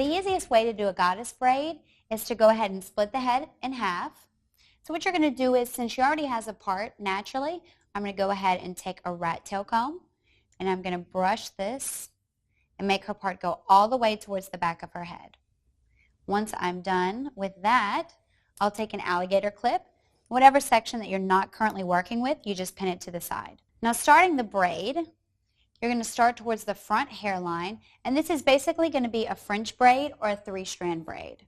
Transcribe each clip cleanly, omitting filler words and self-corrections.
The easiest way to do a goddess braid is to go ahead and split the head in half. So what you're going to do is, since she already has a part naturally, I'm going to go ahead and take a rat tail comb, and I'm going to brush this and make her part go all the way towards the back of her head. Once I'm done with that, I'll take an alligator clip. Whatever section that you're not currently working with, you just pin it to the side. Now starting the braid, you're going to start towards the front hairline, and this is basically going to be a French braid or a 3-strand braid.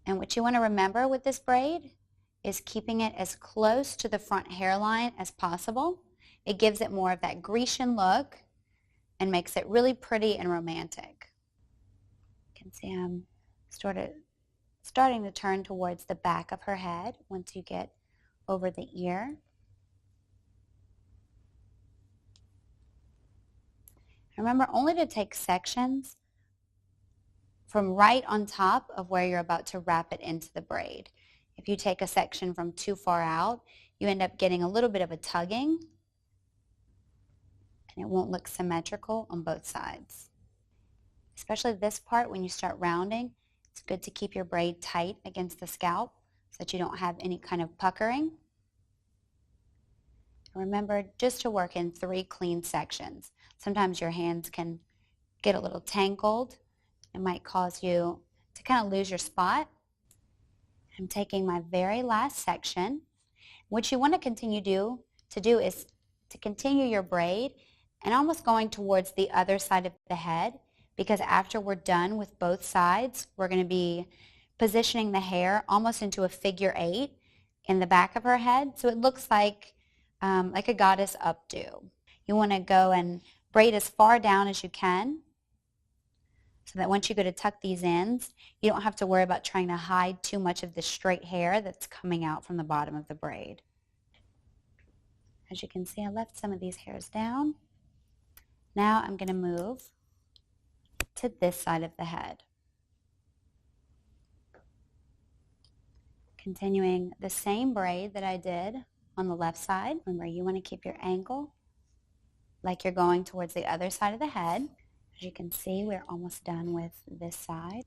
And what you want to remember with this braid is keeping it as close to the front hairline as possible. It gives it more of that Grecian look and makes it really pretty and romantic. You can see I'm starting to turn towards the back of her head once you get over the ear. Remember only to take sections from right on top of where you're about to wrap it into the braid. If you take a section from too far out, you end up getting a little bit of a tugging, and it won't look symmetrical on both sides. Especially this part, when you start rounding, it's good to keep your braid tight against the scalp so that you don't have any kind of puckering. Remember just to work in 3 clean sections. Sometimes your hands can get a little tangled. It might cause you to kind of lose your spot. I'm taking my very last section. What you want to continue to do is to continue your braid and almost going towards the other side of the head, because after we're done with both sides, we're going to be positioning the hair almost into a figure 8 in the back of her head, so it looks like a goddess updo. You want to go and braid as far down as you can, so that once you go to tuck these ends, you don't have to worry about trying to hide too much of the straight hair that's coming out from the bottom of the braid. As you can see, I left some of these hairs down. Now I'm going to move to this side of the head. Continuing the same braid that I did on the left side. Remember, you want to keep your angle like you're going towards the other side of the head. As you can see, we're almost done with this side.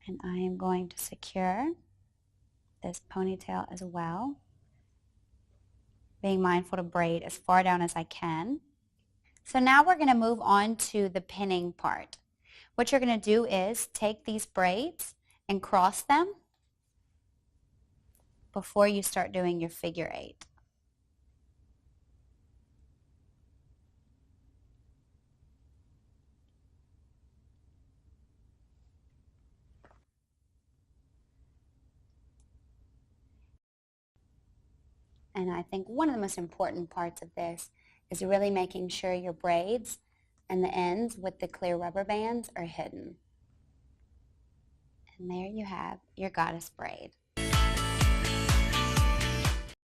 And I am going to secure this ponytail as well, being mindful to braid as far down as I can. So now we're going to move on to the pinning part. What you're going to do is take these braids and cross them before you start doing your figure 8. And I think one of the most important parts of this is really making sure your braids and the ends with the clear rubber bands are hidden. And there you have your goddess braid.